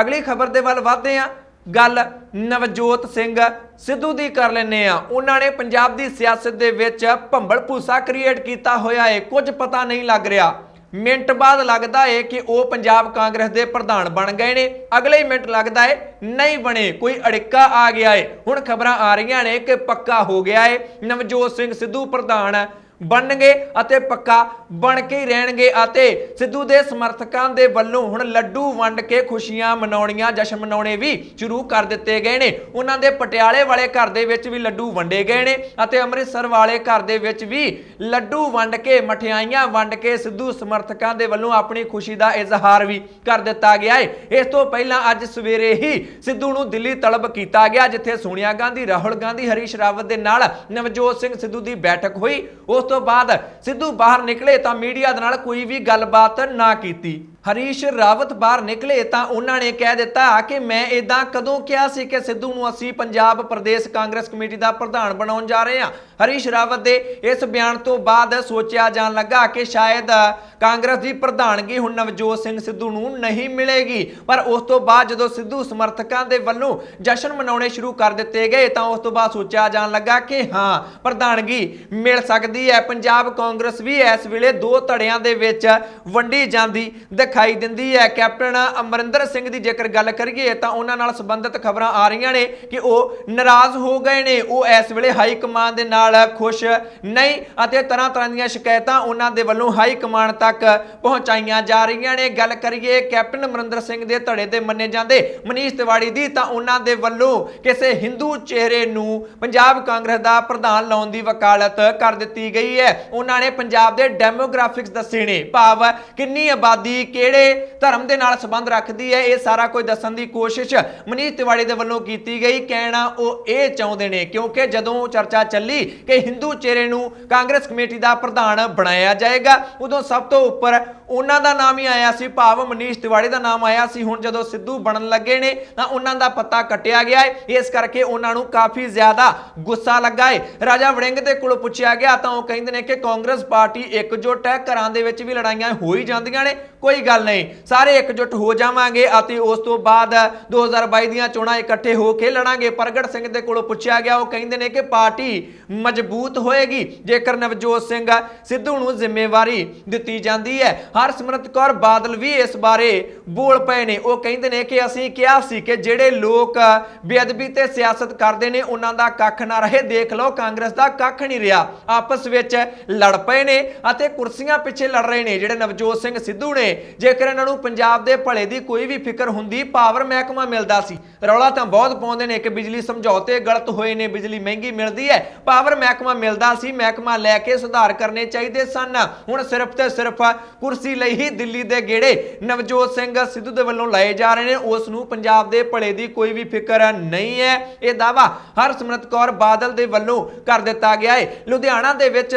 ਅਗਲੀ ਖਬਰ ਦੇ ਵੱਲ ਵਧਦੇ ਹਾਂ। ਗੱਲ ਨਵਜੋਤ ਸਿੰਘ ਸਿੱਧੂ ਦੀ ਕਰ ਲੈਂਦੇ ਆ। ਉਹਨਾਂ ਨੇ ਪੰਜਾਬ ਦੀ ਸਿਆਸਤ ਦੇ ਵਿੱਚ ਭੰਬਲ ਭੂਸਾ ਕ੍ਰੀਏਟ ਕੀਤਾ ਹੋਇਆ ਹੈ। ਕੁਝ ਪਤਾ ਨਹੀਂ ਲੱਗ ਰਿਹਾ। ਮਿੰਟ ਬਾਅਦ ਲੱਗਦਾ ਹੈ ਕਿ ਉਹ ਪੰਜਾਬ ਕਾਂਗਰਸ ਦੇ ਪ੍ਰਧਾਨ ਬਣ ਗਏ ਨੇ, ਅਗਲੇ ਹੀ ਮਿੰਟ ਲੱਗਦਾ ਹੈ ਨਹੀਂ ਬਣੇ, ਕੋਈ ਅੜਿੱਕਾ ਆ ਗਿਆ ਹੈ। ਹੁਣ ਖਬਰਾਂ ਆ ਰਹੀਆਂ ਨੇ ਕਿ ਪੱਕਾ ਹੋ ਗਿਆ ਹੈ ਨਵਜੋਤ ਸਿੰਘ ਸਿੱਧੂ ਪ੍ਰਧਾਨ ਬਣਨਗੇ ਅਤੇ ਪੱਕਾ ਬਣ ਕੇ ਹੀ ਰਹਿਣਗੇ ਅਤੇ ਸਿੱਧੂ ਦੇ ਸਮਰਥਕਾਂ ਦੇ ਵੱਲੋਂ ਹੁਣ ਲੱਡੂ ਵੰਡ ਕੇ ਖੁਸ਼ੀਆਂ ਮਨਾਉਣੀਆਂ, ਜਸ਼ਨ ਮਨਾਉਣੇ ਵੀ ਸ਼ੁਰੂ ਕਰ ਦਿੱਤੇ ਗਏ ਨੇ। ਉਹਨਾਂ ਦੇ ਪਟਿਆਲੇ ਵਾਲੇ ਘਰ ਦੇ ਵਿੱਚ ਵੀ ਲੱਡੂ ਵੰਡੇ ਗਏ ਨੇ ਅਤੇ ਅੰਮ੍ਰਿਤਸਰ ਵਾਲੇ ਘਰ ਦੇ ਵਿੱਚ ਵੀ ਲੱਡੂ ਵੰਡ ਕੇ, ਮਠਿਆਈਆਂ ਵੰਡ ਕੇ ਸਿੱਧੂ ਸਮਰਥਕਾਂ ਦੇ ਵੱਲੋਂ ਆਪਣੀ ਖੁਸ਼ੀ ਦਾ ਇਜ਼ਹਾਰ ਵੀ ਕਰ ਦਿੱਤਾ ਗਿਆ ਹੈ। ਇਸ ਤੋਂ ਪਹਿਲਾਂ ਅੱਜ ਸਵੇਰੇ ਹੀ ਸਿੱਧੂ ਨੂੰ ਦਿੱਲੀ ਤਲਬ ਕੀਤਾ ਗਿਆ ਜਿੱਥੇ ਸੋਨੀਆ ਗਾਂਧੀ, ਰਾਹੁਲ ਗਾਂਧੀ, ਹਰੀਸ਼ ਰਾਵਤ ਦੇ ਨਾਲ ਨਵਜੋਤ ਸਿੰਘ ਸਿੱਧੂ ਦੀ ਬੈਠਕ ਹੋਈ। ਉਸ ਤੋਂ ਬਾਅਦ ਸਿੱਧੂ ਬਾਹਰ ਨਿਕਲੇ ਤਾਂ ਮੀਡੀਆ ਦੇ ਨਾਲ ਕੋਈ ਵੀ ਗੱਲਬਾਤ ਨਾ ਕੀਤੀ। ਹਰੀਸ਼ ਰਾਵਤ ਬਾਹਰ ਨਿਕਲੇ ਤਾਂ ਉਹਨਾਂ ਨੇ ਕਹਿ ਦਿੱਤਾ ਕਿ ਮੈਂ ਇਦਾਂ ਕਦੋਂ ਕਿਹਾ ਸੀ ਕਿ ਸਿੱਧੂ ਨੂੰ ਅਸੀਂ ਪੰਜਾਬ ਪ੍ਰਦੇਸ਼ ਕਾਂਗਰਸ ਕਮੇਟੀ ਦਾ ਪ੍ਰਧਾਨ ਬਣਾਉਣ ਜਾ ਰਹੇ ਹਾਂ। ਹਰੀਸ਼ ਰਾਵਤ ਦੇ ਇਸ ਬਿਆਨ ਤੋਂ ਬਾਅਦ ਸੋਚਿਆ ਜਾਣ ਲੱਗਾ ਕਿ ਸ਼ਾਇਦ ਕਾਂਗਰਸ ਦੀ ਪ੍ਰਧਾਨਗੀ ਹੁਣ ਨਵਜੋਤ ਸਿੰਘ ਸਿੱਧੂ ਨੂੰ ਨਹੀਂ ਮਿਲੇਗੀ। ਪਰ ਉਸ ਤੋਂ ਬਾਅਦ ਜਦੋਂ ਸਿੱਧੂ ਸਮਰਥਕਾਂ ਦੇ ਵੱਲੋਂ ਜਸ਼ਨ ਮਨਾਉਣੇ ਸ਼ੁਰੂ ਕਰ ਦਿੱਤੇ ਗਏ ਤਾਂ ਉਸ ਤੋਂ ਬਾਅਦ ਸੋਚਿਆ ਜਾਣ ਲੱਗਾ ਕਿ ਹਾਂ ਪ੍ਰਧਾਨਗੀ ਮਿਲ ਸਕਦੀ ਹੈ। ਪੰਜਾਬ ਕਾਂਗਰਸ ਵੀ ਇਸ ਵੇਲੇ ਦੋ ਧੜਿਆਂ ਦੇ ਵਿੱਚ ਵੰਡੀ ਜਾਂਦੀ ਦਿਖਾਈ ਦਿੰਦੀ ਹੈ। ਕੈਪਟਨ ਅਮਰਿੰਦਰ ਸਿੰਘ ਦੀ ਜੇਕਰ ਗੱਲ ਕਰੀਏ ਤਾਂ ਉਹਨਾਂ ਨਾਲ ਸੰਬੰਧਿਤ ਖਬਰਾਂ ਆ ਰਹੀਆਂ ਨੇ ਕਿ ਉਹ ਨਾਰਾਜ਼ ਹੋ ਗਏ ਨੇ। ਉਹ ਇਸ ਵੇਲੇ ਹਾਈ ਕਮਾਨ ਦੇ ਨਾਲ ਖੁਸ਼ ਨਹੀਂ ਅਤੇ ਤਰ੍ਹਾਂ ਤਰ੍ਹਾਂ ਦੀਆਂ ਸ਼ਿਕਾਇਤਾਂ ਉਹਨਾਂ ਦੇ ਵੱਲੋਂ ਹਾਈ ਕਮਾਨ ਤੱਕ ਪਹੁੰਚਾਈਆਂ ਜਾ ਰਹੀਆਂ ਨੇ। ਗੱਲ ਕਰੀਏ ਕੈਪਟਨ ਅਮਰਿੰਦਰ ਸਿੰਘ ਦੇ ਧੜੇ ਦੇ ਮੰਨੇ ਜਾਂਦੇ ਮਨੀਸ਼ ਤਿਵਾੜੀ ਦੀ ਤਾਂ ਉਹਨਾਂ ਦੇ ਵੱਲੋਂ ਕਿਸੇ ਹਿੰਦੂ ਚਿਹਰੇ ਨੂੰ ਪੰਜਾਬ ਕਾਂਗਰਸ ਦਾ ਪ੍ਰਧਾਨ ਲਾਉਣ ਦੀ ਵਕਾਲਤ ਕਰ ਦਿੱਤੀ ਗਈ ਹੈ। ਉਹਨਾਂ ਨੇ ਪੰਜਾਬ ਦੇ ਡੈਮੋਗ੍ਰਾਫਿਕਸ ਦੱਸੇ ਨੇ, ਭਾਵ ਕਿੰਨੀ ਆਬਾਦੀ ਕਿਹੜੇ ਧਰਮ ਦੇ ਨਾਲ ਸੰਬੰਧ ਰੱਖਦੀ ਹੈ, ਇਹ ਸਾਰਾ ਕੁਝ ਦੱਸਣ ਦੀ ਕੋਸ਼ਿਸ਼ ਮਨੀਸ਼ ਤਿਵਾੜੀ ਦੇ ਵੱਲੋਂ ਕੀਤੀ ਗਈ। ਕਹਿਣਾ ਉਹ ਇਹ ਚਾਹੁੰਦੇ ਨੇ ਕਿਉਂਕਿ ਜਦੋਂ ਚਰਚਾ ਚੱਲੀ ਕਿ ਹਿੰਦੂ ਚਿਹਰੇ ਨੂੰ ਕਾਂਗਰਸ ਕਮੇਟੀ ਦਾ ਪ੍ਰਧਾਨ ਬਣਾਇਆ ਜਾਏਗਾ ਉਦੋਂ ਸਭ ਤੋਂ ਉੱਪਰ ਉਹਨਾਂ ਦਾ ਨਾਮ ਹੀ ਆਇਆ ਸੀ, ਭਾਵ ਮਨੀਸ਼ ਤਿਵਾੜੀ ਦਾ ਨਾਮ ਆਇਆ ਸੀ। ਹੁਣ ਜਦੋਂ ਸਿੱਧੂ ਬਣਨ ਲੱਗੇ ਨੇ ਤਾਂ ਉਹਨਾਂ ਦਾ ਪੱਤਾ ਕੱਟਿਆ ਗਿਆ ਹੈ। ਇਸ ਕਰਕੇ ਉਹਨਾਂ ਨੂੰ ਕਾਫੀ ਜ਼ਿਆਦਾ ਗੁੱਸਾ ਲੱਗਾ ਹੈ। ਰਾਜਾ ਵੜਿੰਗ ਦੇ ਕੋਲੋਂ ਪੁੱਛਿਆ ਗਿਆ ਤਾਂ ਉਹ ਕਹਿੰਦੇ ਨੇ ਕਿ ਕਾਂਗਰਸ ਪਾਰਟੀ ਇਕਜੁੱਟ ਹੈ, ਘਰਾਂ ਦੇ ਵਿੱਚ ਵੀ ਲੜਾਈਆਂ ਹੋ ਹੀ ਜਾਂਦੀਆਂ ਨੇ, ਕੋਈ ਗੱਲ ਨਹੀਂ, ਸਾਰੇ ਇਕਜੁੱਟ ਹੋ ਜਾਵਾਂਗੇ ਅਤੇ ਉਸ ਤੋਂ ਬਾਅਦ 2022 ਦੀਆਂ ਚੋਣਾਂ ਇਕੱਠੇ ਹੋ ਕੇ ਲੜਾਂਗੇ। ਪ੍ਰਗਟ ਸਿੰਘ ਦੇ ਕੋਲੋਂ ਪੁੱਛਿਆ ਗਿਆ, ਉਹ ਕਹਿੰਦੇ ਨੇ ਕਿ ਪਾਰਟੀ ਮਜ਼ਬੂਤ ਹੋਏਗੀ ਜੇਕਰ ਨਵਜੋਤ ਸਿੰਘ ਸਿੱਧੂ ਨੂੰ ਜ਼ਿੰਮੇਵਾਰੀ ਦਿੱਤੀ ਜਾਂਦੀ ਹੈ। ਹਰਸਿਮਰਤ ਕੌਰ ਬਾਦਲ ਵੀ ਇਸ ਬਾਰੇ ਬੋਲ ਪਏ ਨੇ। ਉਹ ਕਹਿੰਦੇ ਨੇ ਕਿ ਅਸੀਂ ਕਿਹਾ ਸੀ ਕਿ ਜਿਹੜੇ ਲੋਕ ਬੇਅਦਬੀ ਤੇ ਸਿਆਸਤ ਕਰਦੇ ਨੇ ਉਹਨਾਂ ਦਾ ਕੱਖ ਨਾ ਰਹੇ। ਦੇਖ ਲਓ ਕਾਂਗਰਸ ਦਾ ਕੱਖ ਨਹੀਂ ਰਿਹਾ, ਆਪਸ ਵਿੱਚ ਲੜ ਪਏ ਨੇ ਅਤੇ ਕੁਰਸੀਆਂ ਪਿੱਛੇ ਲੜ ਰਹੇ ਨੇ ਜਿਹੜੇ ਨਵਜੋਤ ਸਿੰਘ ਸਿੱਧੂ ਨੇ। ਜੇਕਰ ਇਹਨਾਂ ਨੂੰ ਪੰਜਾਬ ਦੇ ਭਲੇ ਦੀ ਕੋਈ ਵੀ ਫਿਕਰ ਹੁੰਦੀ, ਪਾਵਰ ਮਹਿਕਮਾ ਮਿਲਦਾ ਸੀ। ਰੌਲਾ ਤਾਂ ਬਹੁਤ ਪਾਉਂਦੇ ਨੇ ਕਿ ਬਿਜਲੀ ਸਮਝੌਤੇ ਗਲਤ ਹੋਏ ਨੇ, ਬਿਜਲੀ ਮਹਿੰਗੀ ਮਿਲਦੀ ਹੈ, ਪਾਵਰ ਮਹਿਕਮਾ ਮਿਲਦਾ ਸੀ, ਮਹਿਕਮਾ ਲੈ ਕੇ ਸੁਧਾਰ ਕਰਨੇ ਚਾਹੀਦੇ ਸਨ। ਹੁਣ ਸਿਰਫ ਤੇ ਸਿਰਫ ਕੁਰਸੀ ਲਈ ਹੀ ਦਿੱਲੀ ਦੇ ਗੇੜੇ ਨਵਜੋਤ ਸਿੰਘ ਸਿੱਧੂ ਦੇ ਵੱਲੋਂ ਲਾਏ ਜਾ ਰਹੇ ਨੇ। ਉਸ ਨੂੰ ਪੰਜਾਬ ਦੇ ਭਲੇ ਦੀ ਕੋਈ ਵੀ ਫਿਕਰ ਨਹੀਂ ਹੈ। ਇਹ ਦਾਅਵਾ ਹਰਸਿਮਰਤ ਕੌਰ ਬਾਦਲ ਦੇ ਵੱਲੋਂ ਕਰ ਦਿੱਤਾ ਗਿਆ ਹੈ। ਲੁਧਿਆਣਾ ਦੇ ਵਿੱਚ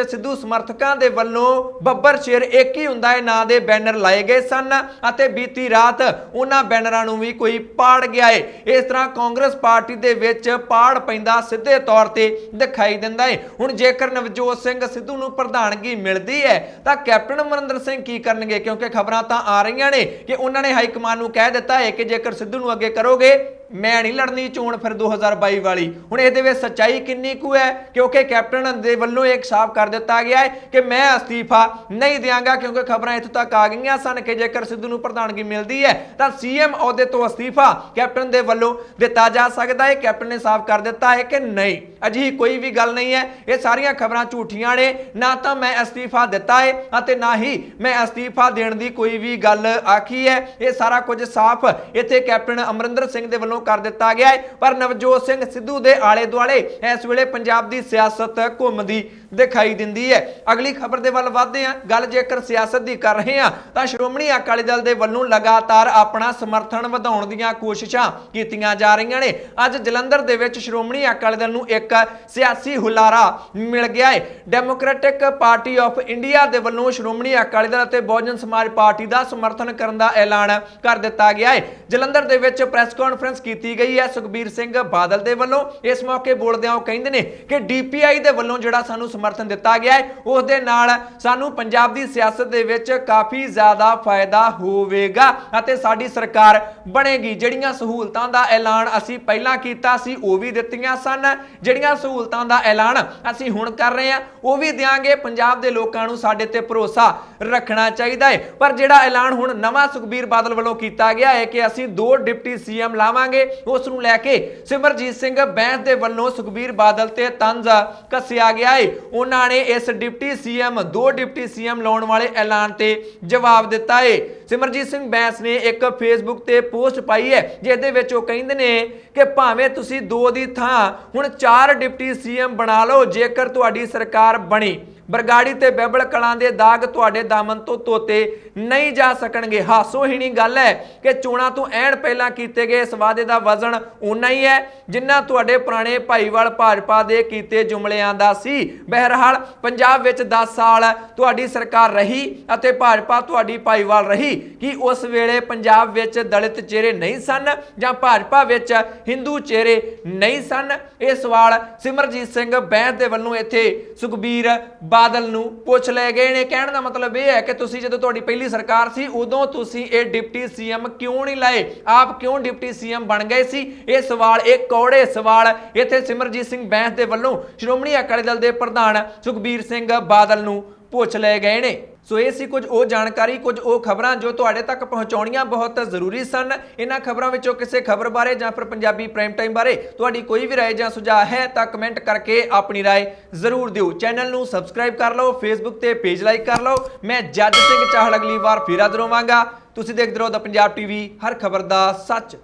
ਸਿੱਧੂ ਸਮਰਥਕਾਂ ਦੇ ਵੱਲੋਂ ਬੱਬਰ ਸ਼ੇਰ ਇੱਕ ਹੀ ਹੁੰਦਾ ਹੈ ਨਾਂ ਦੇ ਬੈਨਰ ਲਾਏ ਗਏ ਸਨ ਅਤੇ ਬੀਤੀ ਰਾਤ ਉਹਨਾਂ ਬੈਨਰਾਂ ਨੂੰ ਵੀ ਕੋਈ ਪਾੜ ਗਿਆ ਹੈ। ਇਸ ਤਰ੍ਹਾਂ ਕਾਂਗਰਸ ਪਾਰਟੀ ਦੇ ਵਿੱਚ ਪਾੜ ਪੈਂਦਾ ਸਿੱਧੇ ਤੌਰ ਤੇ ਦਿਖਾਈ ਦਿੰਦਾ ਹੈ। ਹੁਣ ਜੇਕਰ ਨਵਜੋਤ ਸਿੰਘ ਸਿੱਧੂ ਨੂੰ ਪ੍ਰਧਾਨਗੀ ਮਿਲਦੀ ਹੈ ਤਾਂ ਕੈਪਟਨ ਅਮਰਿੰਦਰ ਸਿੰਘ ਕੀ ਕਰਨਗੇ? ਕਿਉਂਕਿ ਖਬਰਾਂ ਤਾਂ ਆ ਰਹੀਆਂ ਨੇ ਕਿ ਉਹਨਾਂ ਨੇ ਹਾਈ ਕਮਾਨ ਨੂੰ ਕਹਿ ਦਿੱਤਾ ਹੈ ਕਿ ਜੇਕਰ ਸਿੱਧੂ ਨੂੰ ਅੱਗੇ ਕਰੋਗੇ ਮੈਂ ਨਹੀਂ ਲੜਨੀ ਚੋਣ ਫਿਰ 2022 ਵਾਲੀ। ਹੁਣ ਇਹਦੇ ਵਿੱਚ ਸੱਚਾਈ ਕਿੰਨੀ ਕੁ ਹੈ? ਕਿਉਂਕਿ ਕੈਪਟਨ ਦੇ ਵੱਲੋਂ ਇੱਕ ਸਾਫ਼ ਕਰ ਦਿੱਤਾ ਗਿਆ ਹੈ ਕਿ ਮੈਂ ਅਸਤੀਫਾ ਨਹੀਂ ਦਿਆਂਗਾ, ਕਿਉਂਕਿ ਖਬਰਾਂ ਇੱਥੋਂ ਤੱਕ ਆ ਗਈਆਂ ਸਨ ਕਿ ਜੇਕਰ ਸਿੱਧੂ ਨੂੰ ਪ੍ਰਧਾਨਗੀ ਮਿਲਦੀ ਹੈ ਤਾਂ ਸੀਐਮ ਅਹੁਦੇ ਤੋਂ ਅਸਤੀਫਾ ਕੈਪਟਨ ਦੇ ਵੱਲੋਂ ਦਿੱਤਾ ਜਾ ਸਕਦਾ ਹੈ। ਕੈਪਟਨ ਨੇ ਸਾਫ਼ ਕਰ ਦਿੱਤਾ ਹੈ ਕਿ ਨਹੀਂ, ਅਜਿਹੀ ਕੋਈ ਵੀ ਗੱਲ ਨਹੀਂ ਹੈ। ਇਹ ਸਾਰੀਆਂ ਖਬਰਾਂ ਝੂਠੀਆਂ ਨੇ। ਨਾ ਤਾਂ ਮੈਂ ਅਸਤੀਫਾ ਦਿੱਤਾ ਹੈ ਅਤੇ ਨਾ ਹੀ ਮੈਂ ਅਸਤੀਫਾ ਦੇਣ ਦੀ ਕੋਈ ਵੀ ਗੱਲ ਆਖੀ ਹੈ। ਇਹ ਸਾਰਾ ਕੁਝ ਸਾਫ਼ ਇੱਥੇ ਕੈਪਟਨ ਅਮਰਿੰਦਰ ਸਿੰਘ ਦੇ ਵੱਲੋਂ ਕਰ ਦਿੱਤਾ ਗਿਆ ਹੈ। ਪਰ ਨਵਜੋਤ ਸਿੰਘ ਸਿੱਧੂ ਦੇ ਆਲੇ ਦੁਆਲੇ ਇਸ ਵੇਲੇ ਪੰਜਾਬ ਦੀ ਸਿਆਸਤ ਘੁੰਮਦੀ ਦਿਖਾਈ ਦਿੰਦੀ ਹੈ। ਅਗਲੀ ਖਬਰ ਦੇ ਵੱਲ ਵਧਦੇ ਹਾਂ। ਗੱਲ ਜੇਕਰ ਸਿਆਸਤ ਦੀ ਕਰ ਰਹੇ ਹਾਂ ਤਾਂ ਸ਼੍ਰੋਮਣੀ ਅਕਾਲੀ ਦਲ ਦੇ ਵੱਲੋਂ ਲਗਾਤਾਰ ਆਪਣਾ ਸਮਰਥਨ ਵਧਾਉਣ ਦੀਆਂ ਕੋਸ਼ਿਸ਼ਾਂ ਕੀਤੀਆਂ ਜਾ ਰਹੀਆਂ ਨੇ। ਅੱਜ ਜਲੰਧਰ ਦੇ ਵਿੱਚ ਸ਼੍ਰੋਮਣੀ ਅਕਾਲੀ ਦਲ ਨੂੰ ਇੱਕ ਸਿਆਸੀ ਹੁਲਾਰਾ ਮਿਲ ਗਿਆ ਹੈ। ਡੈਮੋਕ੍ਰੈਟਿਕ ਪਾਰਟੀ ਆਫ ਇੰਡੀਆ ਦੇ ਵੱਲੋਂ ਸ਼੍ਰੋਮਣੀ ਅਕਾਲੀ ਦਲ ਅਤੇ ਬਹੁਜਨ ਸਮਾਜ ਪਾਰਟੀ ਦਾ ਸਮਰਥਨ ਕਰਨ ਦਾ ਐਲਾਨ ਕਰ ਦਿੱਤਾ ਗਿਆ ਹੈ। ਜਲੰਧਰ ਦੇ ਵਿੱਚ ਪ੍ਰੈਸ ਕਾਨਫਰੰਸ ਕੀਤੀ ਗਈ ਹੈ ਸੁਖਬੀਰ ਸਿੰਘ ਬਾਦਲ ਦੇ ਵੱਲੋਂ। ਇਸ ਮੌਕੇ ਬੋਲਦਿਆਂ ਉਹ ਕਹਿੰਦੇ ਨੇ ਕਿ ਡੀਪੀਆਈ ਦੇ ਵੱਲੋਂ ਜਿਹੜਾ ਸਾਨੂੰ ਸਮਰਥਨ ਦਿੱਤਾ ਗਿਆ ਹੈ ਉਸ ਦੇ ਨਾਲ ਸਾਨੂੰ ਪੰਜਾਬ ਦੀ ਸਿਆਸਤ ਦੇ ਵਿੱਚ ਕਾਫੀ ਜ਼ਿਆਦਾ ਫਾਇਦਾ ਹੋਵੇਗਾ ਅਤੇ ਸਾਡੀ ਸਰਕਾਰ ਬਣੇਗੀ। ਜਿਹੜੀਆਂ ਸਹੂਲਤਾਂ ਦਾ ਐਲਾਨ ਅਸੀਂ ਪਹਿਲਾਂ ਕੀਤਾ ਸੀ ਉਹ ਵੀ ਦਿੱਤੀਆਂ ਸਨ, ਜਿਹੜੀਆਂ ਸਹੂਲਤਾਂ ਦਾ ਐਲਾਨ ਅਸੀਂ ਹੁਣ ਕਰ ਰਹੇ ਹਾਂ ਉਹ ਵੀ ਦਿਆਂਗੇ। ਪੰਜਾਬ ਦੇ ਲੋਕਾਂ ਨੂੰ ਸਾਡੇ ਤੇ ਭਰੋਸਾ ਰੱਖਣਾ ਚਾਹੀਦਾ ਹੈ। ਪਰ ਜਿਹੜਾ ਐਲਾਨ ਹੁਣ ਨਵਾਂ ਸੁਖਬੀਰ ਬਾਦਲ ਵੱਲੋਂ ਕੀਤਾ ਗਿਆ ਹੈ ਕਿ ਅਸੀਂ 2 ਡਿਪਟੀ ਸੀਐਮ ਲਾਵਾਂਗੇ, ਉਸ ਨੂੰ ਲੈ ਕੇ ਸਿਮਰਜੀਤ ਸਿੰਘ ਬੈਂਸ ਦੇ ਵੱਲੋਂ ਸੁਖਬੀਰ ਬਾਦਲ ਤੇ ਤੰਜ਼ ਕੱਸਿਆ ਗਿਆ ਹੈ। ਉਹਨਾਂ ਨੇ ਇਸ ਡਿਪਟੀ ਸੀਐਮ 2 ਡਿਪਟੀ ਸੀਐਮ ਲਾਉਣ ਵਾਲੇ ਐਲਾਨ ਤੇ ਜਵਾਬ ਦਿੱਤਾ ਹੈ। ਸਿਮਰਜੀਤ ਸਿੰਘ ਬੈਂਸ ਨੇ ਇੱਕ ਫੇਸਬੁੱਕ ਤੇ ਪੋਸਟ ਪਾਈ ਹੈ ਜਿਸ ਦੇ ਵਿੱਚ ਉਹ ਕਹਿੰਦੇ ਨੇ ਕਿ ਭਾਵੇਂ ਤੁਸੀਂ 2 ਦੀ ਥਾਂ ਹੁਣ 4 ਡਿਪਟੀ ਸੀਐਮ ਬਣਾ ਲਓ ਜੇਕਰ ਤੁਹਾਡੀ ਸਰਕਾਰ ਬਣੀ। ਬਰਗਾੜੀ ਤੇ ਬੈਬਲ ਕਲਾਂ ਦੇ ਦਾਗ ਤੁਹਾਡੇ ਦਾਮਨ ਤੋਂ ਧੋਤੇ ਨਹੀਂ ਜਾ ਸਕਣਗੇ। ਹਾਸੋਹੀਣੀ ਗੱਲ ਹੈ ਕਿ ਚੋਣਾਂ ਤੋਂ ਐਨ ਪਹਿਲਾਂ ਕੀਤੇ ਗਏ ਇਸ ਵਾਅਦੇ ਦਾ ਵਜ਼ਨ ਉਨਾ ਹੀ ਹੈ ਜਿੰਨਾ ਤੁਹਾਡੇ ਪੁਰਾਣੇ ਭਾਈਵਾਲ ਭਾਜਪਾ ਦੇ ਕੀਤੇ ਜੁਮਲਿਆਂ ਦਾ ਸੀ। ਬਹਿਰਹਾਲ ਪੰਜਾਬ ਵਿੱਚ 10 ਸਾਲ ਤੁਹਾਡੀ ਸਰਕਾਰ ਰਹੀ ਅਤੇ ਭਾਜਪਾ ਤੁਹਾਡੀ ਭਾਈਵਾਲ ਰਹੀ। ਕਿ ਉਸ ਵੇਲੇ ਪੰਜਾਬ ਵਿੱਚ ਦਲਿਤ ਚਿਹਰੇ ਨਹੀਂ ਸਨ ਜਾਂ ਭਾਜਪਾ ਵਿੱਚ ਹਿੰਦੂ ਚਿਹਰੇ ਨਹੀਂ ਸਨ? ਇਹ ਸਵਾਲ ਸਿਮਰਜੀਤ ਸਿੰਘ ਬੈਂਸ ਦੇ ਵੱਲੋਂ ਇੱਥੇ ਸੁਖਬੀਰ ਬਾਦਲ ਨੂੰ ਪੁੱਛ ਲਏ ਗਏ ਨੇ। ਕਹਿਣ ਦਾ ਮਤਲਬ ਇਹ ਹੈ ਕਿ ਤੁਸੀਂ ਜਦੋਂ ਤੁਹਾਡੀ ਪਹਿਲੀ ਸਰਕਾਰ ਸੀ ਉਦੋਂ ਤੁਸੀਂ ਇਹ ਡਿਪਟੀ ਸੀਐਮ ਕਿਉਂ ਨਹੀਂ ਲਾਏ? ਆਪ ਕਿਉਂ ਡਿਪਟੀ ਸੀਐਮ ਬਣ ਗਏ ਸੀ? ਇਹ ਸਵਾਲ, ਇਹ ਕੌੜੇ ਸਵਾਲ ਇੱਥੇ ਸਿਮਰਜੀਤ ਸਿੰਘ ਬੈਂਸ ਦੇ ਵੱਲੋਂ ਸ਼੍ਰੋਮਣੀ ਅਕਾਲੀ ਦਲ ਦੇ ਪ੍ਰਧਾਨ ਸੁਖਬੀਰ ਸਿੰਘ ਬਾਦਲ ਨੂੰ ਪੁੱਛ ਲਏ ਗਏ ਨੇ। ਸੋ ਇਹ ਸੀ ਕੁਝ ਉਹ ਜਾਣਕਾਰੀ, ਕੁਝ ਉਹ ਖਬਰਾਂ ਜੋ ਤੁਹਾਡੇ ਤੱਕ ਪਹੁੰਚਾਉਣੀਆਂ ਬਹੁਤ ਜ਼ਰੂਰੀ ਸਨ। ਇਹਨਾਂ ਖਬਰਾਂ ਵਿੱਚੋਂ ਕਿਸੇ ਖਬਰ ਬਾਰੇ ਜਾਂ ਫਿਰ ਪੰਜਾਬੀ ਪ੍ਰਾਈਮ ਟਾਈਮ ਬਾਰੇ ਤੁਹਾਡੀ ਕੋਈ ਵੀ ਰਾਏ ਜਾਂ ਸੁਝਾਅ ਹੈ ਤਾਂ ਕਮੈਂਟ ਕਰਕੇ ਆਪਣੀ ਰਾਏ ਜ਼ਰੂਰ ਦਿਓ। ਚੈਨਲ ਨੂੰ ਸਬਸਕ੍ਰਾਈਬ ਕਰ ਲਓ, ਫੇਸਬੁੱਕ ਤੇ ਪੇਜ ਲਾਈਕ ਕਰ ਲਓ। ਮੈਂ ਜੱਜ ਸਿੰਘ ਚਾਹਲ ਅਗਲੀ ਵਾਰ ਫਿਰ ਹਾਜ਼ਰ ਹੋਵਾਂਗਾ। ਤੁਸੀਂ ਦੇਖਦੇ ਰਹੋ ਦਾ ਪੰਜਾਬ ਟੀਵੀ, ਹਰ ਖਬਰ ਦਾ ਸੱਚ।